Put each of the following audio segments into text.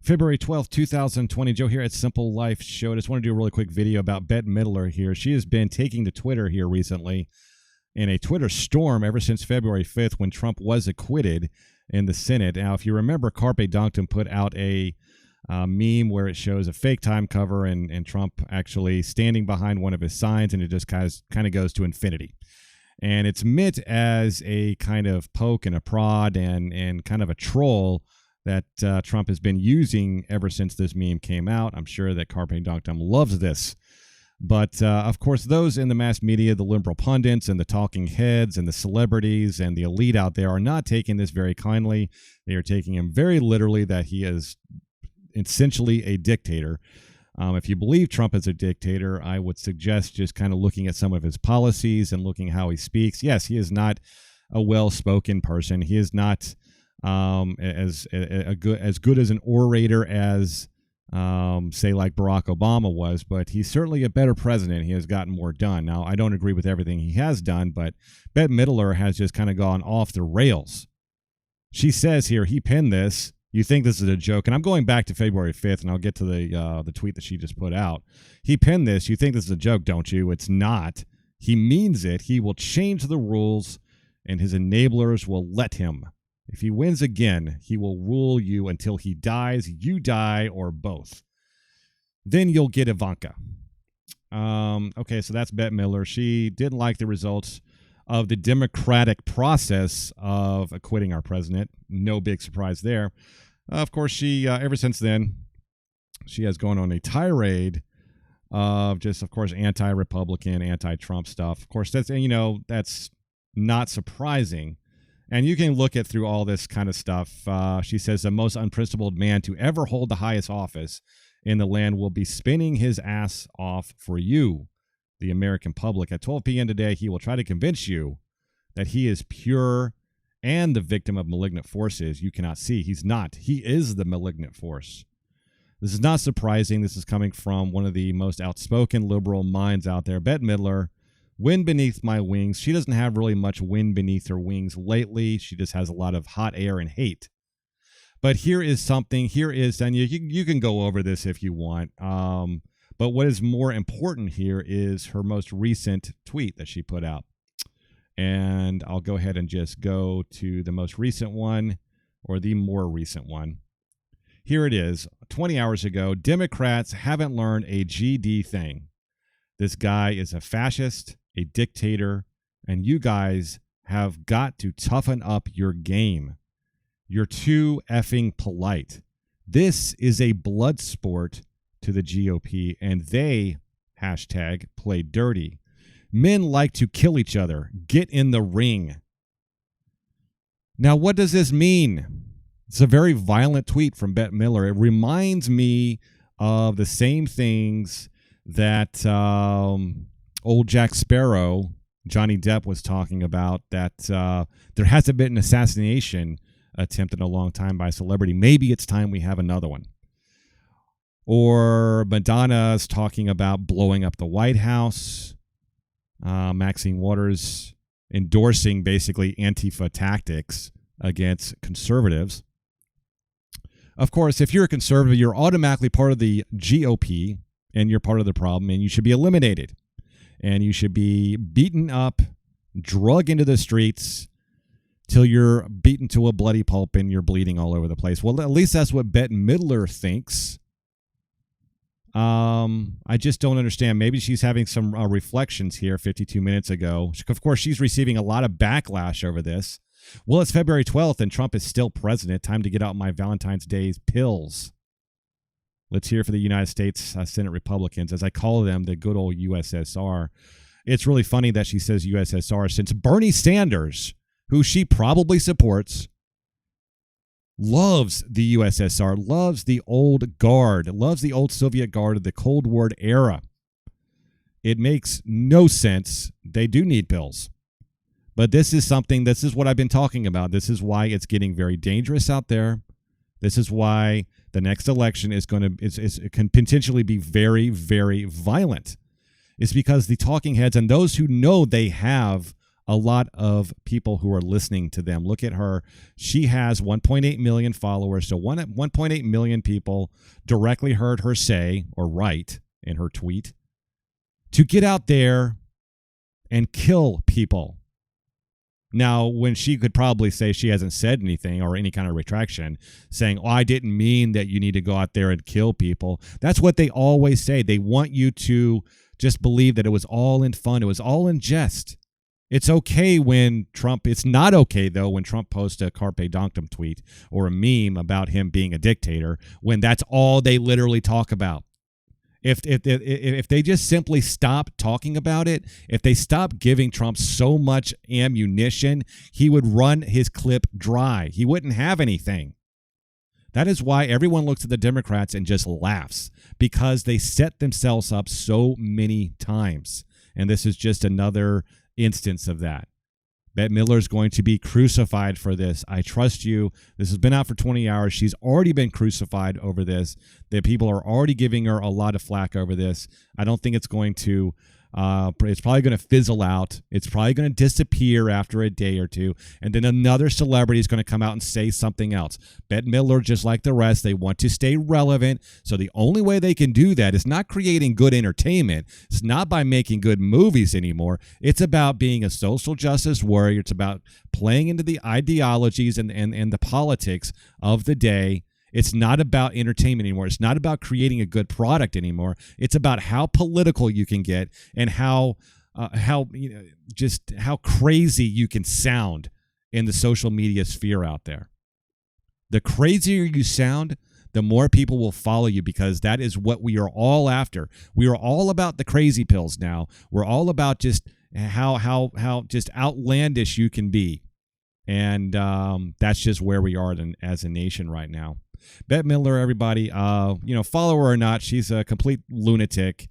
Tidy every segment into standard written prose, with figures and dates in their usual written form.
February 12th, 2020. Joe here at Simple Life Show. I just want to do a really quick video about Bette Midler here. She has been taking to Twitter here recently in a Twitter storm ever since February 5th when Trump was acquitted in the Senate. Now, if you remember, Carpe Diem put out a meme where it shows a fake time cover and Trump actually standing behind one of his signs, and it just kind of goes to infinity. And it's meant as a kind of poke and a prod and kind of a troll that Trump has been using ever since this meme came out. I'm sure that Carpe Diem loves this. But, of course, those in the mass media, the liberal pundits and the talking heads and the celebrities and the elite out there are not taking this very kindly. They are taking him very literally that he is essentially a dictator. If you believe Trump is a dictator, I would suggest just kind of looking at some of his policies and looking how he speaks. Yes, he is not a well-spoken person. He is not as good as an orator as say like Barack Obama was, but he's certainly a better president. He has gotten more done. Now, I don't agree with everything he has done, but Bette Midler has just kind of gone off the rails. She says here, he penned this. You think this is a joke? And I'm going back to February 5th, and I'll get to the tweet that she just put out. He penned this. You think this is a joke, don't you? It's not. He means it. He will change the rules, and his enablers will let him. If he wins again, he will rule you until he dies, you die, or both. Then you'll get Ivanka. Okay, so that's Bette Midler. She didn't like the results of the democratic process of acquitting our president. No big surprise there. Of course, she, ever since then, she has gone on a tirade of just, of course, anti-Republican, anti-Trump stuff. Of course, that's not surprising. And you can look at through all this kind of stuff. She says the most unprincipled man to ever hold the highest office in the land will be spinning his ass off for you, the American public. At 12 p.m. today, he will try to convince you that he is pure and the victim of malignant forces you cannot see. He's not. He is the malignant force. This is not surprising. This is coming from one of the most outspoken liberal minds out there, Bette Midler. Wind beneath my wings. She doesn't have really much wind beneath her wings lately. She just has a lot of hot air and hate. But here is something. Here is, and you can go over this if you want. But what is more important here is her most recent tweet that she put out. And I'll go ahead and just go to the most recent one, or the more recent one. Here it is. 20 hours ago, Democrats haven't learned a GD thing. This guy is a fascist, a dictator, and you guys have got to toughen up your game. You're too effing polite. This is a blood sport to the GOP, and they, hashtag, play dirty. Men like to kill each other. Get in the ring. Now, what does this mean? It's a very violent tweet from Bette Midler. It reminds me of the same things that old Jack Sparrow, Johnny Depp, was talking about, that there hasn't been an assassination attempt in a long time by a celebrity. Maybe it's time we have another one. Or Madonna's talking about blowing up the White House. Maxine Waters endorsing basically Antifa tactics against conservatives. Of course, if you're a conservative, you're automatically part of the GOP, and you're part of the problem, and you should be eliminated. And you should be beaten up, drug into the streets, till you're beaten to a bloody pulp and you're bleeding all over the place. Well, at least that's what Bette Midler thinks. I just don't understand. Maybe she's having some reflections here 52 minutes ago. Of course, she's receiving a lot of backlash over this. Well, it's February 12th, and Trump is still president. Time to get out my Valentine's Day pills. Let's hear for the United States Senate Republicans, as I call them, the good old USSR. It's really funny that she says USSR, since Bernie Sanders, who she probably supports, loves the USSR, loves the old guard, loves the old Soviet guard of the Cold War era. It makes no sense. They do need pills. But this is what I've been talking about. This is why it's getting very dangerous out there. This is why the next election it can potentially be very, very violent. It's because the talking heads and those who know they have a lot of people who are listening to them. Look at her. She has 1.8 million followers. So 1.8 million people directly heard her say or write in her tweet to get out there and kill people. Now, when she could probably say she hasn't said anything or any kind of retraction, saying, I didn't mean that you need to go out there and kill people. That's what they always say. They want you to just believe that it was all in fun. It was all in jest. It's okay when Trump, it's not okay, though, when Trump posts a Carpe Donktum tweet or a meme about him being a dictator, when that's all they literally talk about. If they just simply stop talking about it, if they stop giving Trump so much ammunition, he would run his clip dry. He wouldn't have anything. That is why everyone looks at the Democrats and just laughs, because they set themselves up so many times. And this is just another instance of that. Bette Midler is going to be crucified for this. I trust you. This has been out for 20 hours. She's already been crucified over this. The people are already giving her a lot of flack over this. I don't think it's going to, it's probably going to fizzle out. It's probably going to disappear after a day or two. And then another celebrity is going to come out and say something else. Bette Midler, just like the rest, they want to stay relevant. So the only way they can do that is not creating good entertainment. It's not by making good movies anymore. It's about being a social justice warrior. It's about playing into the ideologies and the politics of the day. It's not about entertainment anymore. It's not about creating a good product anymore. It's about how political you can get and how just how crazy you can sound in the social media sphere out there. The crazier you sound, the more people will follow you, because that is what we are all after. We are all about the crazy pills now. We're all about just how just outlandish you can be. And that's just where we are as a nation right now. Bette Midler, everybody, follow her or not, she's a complete lunatic.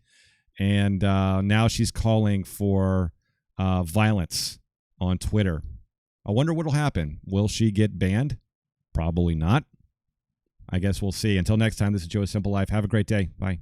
And now she's calling for violence on Twitter. I wonder what will happen. Will she get banned? Probably not. I guess we'll see. Until next time, this is Joe's Simple Life. Have a great day. Bye.